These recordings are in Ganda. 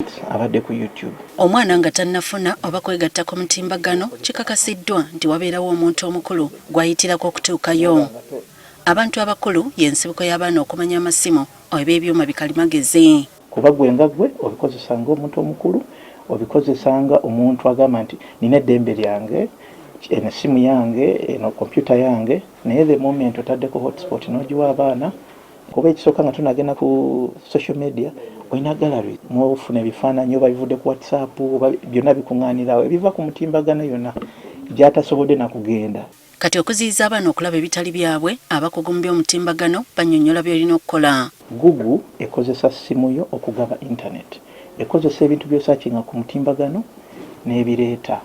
minutes abadde ku YouTube. Omwana nga tannafuna oba kwegatta ku mutimbagano kikakasiddwa nti wabeerawo omuntu omukulu gwayitirako okutuukayo. Abantu abakulu y'ensibuko y'abaana okumanya amasimu oba ebyuma bikalimagezi. Kuba gwe nga gwe obikozesanga omuntu omukulu, obikozesanga omuntu agamba nti nina eddembe lyange, eno simu yange, eno kompyuta yange, naye the moment otaddeko hotspot n'ogiwa abaana, kuba ekisooka nga tunagenda ku social media, olina gallery mwofuna ebifaananyi oba bivudde ku WhatsApp oba byonna bikuŋŋaanirawo ebiva ku mutimbagano yonna gy'atasobodde na kugenda. Kati okuziyiza abaana okulaba ebitali byabwe abakugu mu by'omutimbagano bannyonnyola by'olina okukola. Google ekozesa simu yo okugaba internet. Ekozesa ebintu by'osaakinga ku mutimbagano n'ebireeta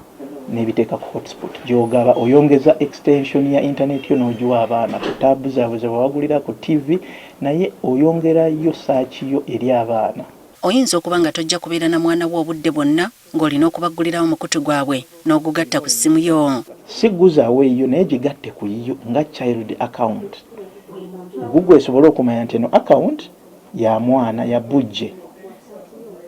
n'ebiteeka ku hotspot. Gy'ogaba oyongeza extension ya internet yo n'ogiwa abaana ku tab zaabwe ze bawagulira ku TV, naye oyongerayo search yo eri abaana. Oyinza okuba nga tojja kubeera na mwana wo obudde bwonna ng'olina okubagulirawo mukutu gwabwe n'ogugatta ku ssimu yo. Si guzaawo eyo naye gigatte ku yo nga child account. Google esobola okumanya nti eno account ya mwana ya bujje.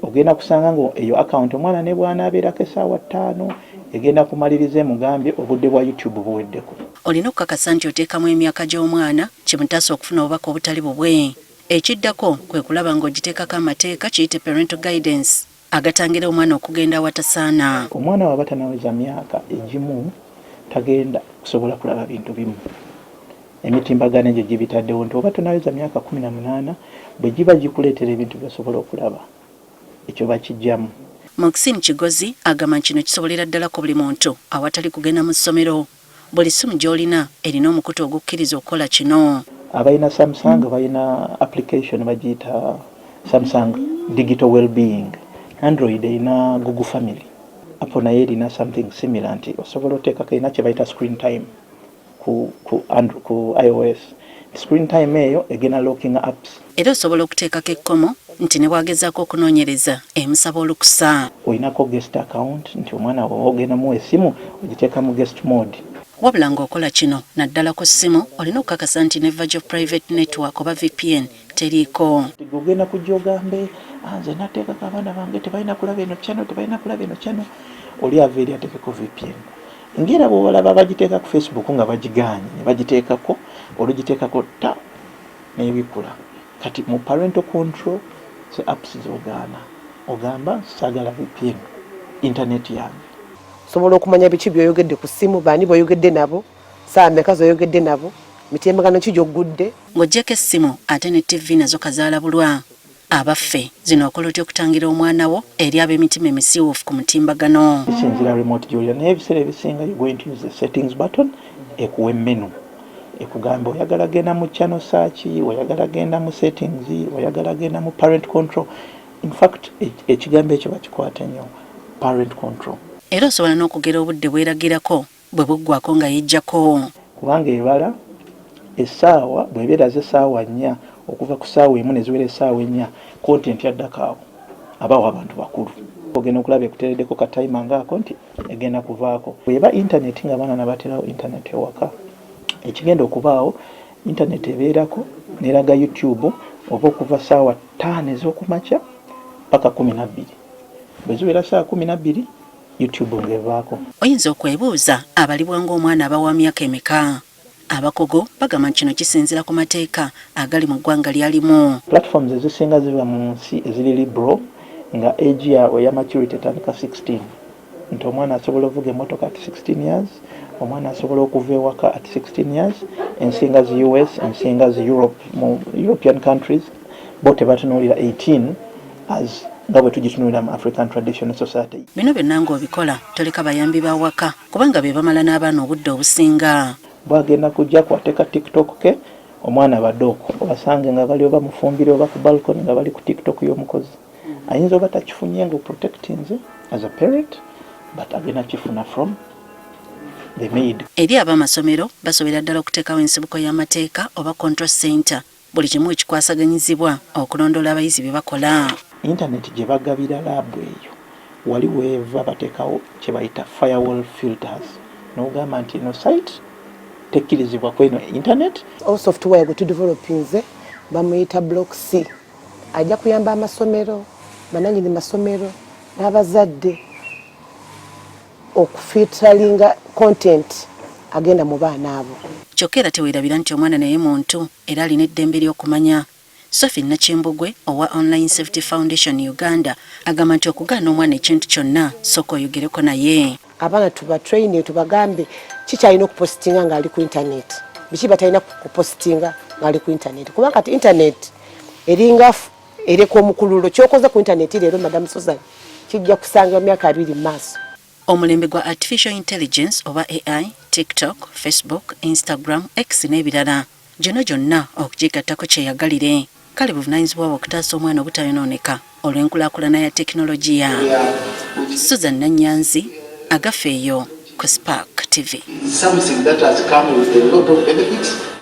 Ogenda kusanga ngo eyo account omwana ne bw'anaabeerako essaawa 5 egenda kumaliriza emugambye obudde bwa YouTube buweddeko. Olina okukakasa nti oteekamu emyaka gy'omwana kimutaasa okufuna obubaka obutali bubwe. Ekiddako kwe kulaba ng'ogiteekako amateeka kiyite parental guidance agatangira omwana okugenda awatasaana. Omwana waba tanaweza myaka egimu tagenda kusobola kulaba bintu bimu. Emitimbagano egyo gibitaddewo nti oba tonaweza myaka 18 bwe giba gikuleetera ebintu byosobola okulaba ekyo bakijjamu. Maxine Kigozi agamba kino kisobolera ddala ku buli muntu awatali kugenda mu ssomero. Buli simu gy'olina erina omukutu ogukkiriza okukola kino. Abalina Samsung balina application bagiyita Samsung Digital Wellbeing. Android erina Google Family. Apple naye erina something similar nti osobola oteekako erina kye bayita screen time ku iOS. Screen time eyo egena locking apps. Era osobola okuteekako ekkomo nti ne bwagezaako okunoonyereza emusaba olukusa. Olinako guest account nti omwana wo ogenda mu essimu ogiteeka mu guest mode. Wabula ng'okola kino naddala ku ssimu olina okukakasa nti ne Virtual Private Network oba VPN teriiko. Ogenda kujja ogambe nze nateekako abaana bange tebalina kulaba eno channel tebalina kulaba eno channel, oli ava eri ateekeko VPN. Ngera bw'olaba bagiteeka ku Facebook nga bagiganye ne bagiteekako olugiteekako ta n'ebikula. Kati mu parental control se apps z'ogaana ogamba saagala VPN internet yange. Sobola okumanya biki by'oyogedde ku ssimu, baani b'oyogedde nabo, saa mmeka z'oyogedde nabo, mitimbagano ki gy'oggudde. Ng'oggyeko essimu ate ne TV nazo kazaala bulwa. Abaffe zino okola otya okutangira omwana wo eri ab'emitima emisiiwuufu ku mutimbagano. Kisinzira remote gy'olira naye ebiseera ebisinga you're going to use the settings button ekuwa menu. Ekugamba oyagala genda mu channel search, oyagala genda mu settings, oyagala genda mu parent control. In fact ekigambo ekyo bakikwata nnyo parent control. Era osobola n'okugera obudde bweragirako bwe buggwako nga yejjako. Kubanga ebala essaawa bw'ebeera z'essaawa 4 okuva ku ssaawa 1 ne ziwera essaawa 4 content yaddako awo abawo abantu bakulu. Ogenda okulaba ekuteereddeko ka time ngaako nti egenda kuvaako. Bw'eba internet nga abaana nabaterawo internet ewaka ekigenda okubaawo internet ebeerako n'eraga YouTube oba okuva ssaawa 5 ez'okumakya paka 12. Bwe ziwera ssaawa 12 YouTube ngevaako. Oyinza okwebuuza abalibwa ng'omwana abawa myaka emeka. Abakogo bagamba kino kisinzira ku mateeka agali mu ggwanga lyalimu. Platforms ezisinga ziva mu nsi eziri liberal nga age yawe ya maturity etandika 16. Nti omwana asobola okuvuga emmotoka at 16 years, omwana asobola okuva ewaka at 16 years. Ensinga zi US, ensinga zi Europe, mu European countries bo tebatunuulira 18 as nga bwe tugitunuulira mu African Traditional Society. Bino byonna ng'obikola toleka bayambi bawaka kubanga be bamala n'abaana obudde obusinga. Bwagenda kujja kwateeka TikTok ke omwana badoko obasange nga bali oba mufumbire oba ku balcony nga bali ku TikTok y'omukozi. Ayinza oba takifunye nga protecting as a parent but agenda kifuna from the maid. Eri ab'amasomero basobera ddala okuteekawo ensibuko y'amateeka oba control center buli kimu ekikwasaganyizibwa okulondoola abayizi bye bakola. Internet gye bagabira laabu eyo waliwo eva bateekawo kye bayita firewall filters n'ogamba nti eno site tekkirizibwa ku eno internet. Software gwe tudevelopinze bamuyita Block C ajja kuyamba amasomero bananyini masomero n'abazadde okufilteringa content agenda mu baana abo. Kyokka era teweerabira nti omwana naye muntu era alina eddembe ly'okumanya. Sophie Nakimbugwe owa Online Safety Foundation Uganda agamba nti okugaana omwana ekintu kyonna sooka oyogereko naye. Abaana tubatraine tubagambe kikyalina okupositinga ng'ali ku internet, biki batalina kupositinga ng'ali ku internet, kubanga kati internet eringa ereka omukululo kyokoza ku internet leero Madam Susan kijja kusanga emyaka 2 mu maaso. Omulembe gwa Artificial Intelligence oba AI, TikTok, Facebook, Instagram, X n'ebirala gino gyonna okugigattako kyeyagalire. Kale buvunaanyizibwa okutaasa omwana obutayonooneka olw'enkulaakulana ya tekinologiya. Susan Nanyanzi agafeeyo ku Spark TV. Something that has come with a lot of benefits.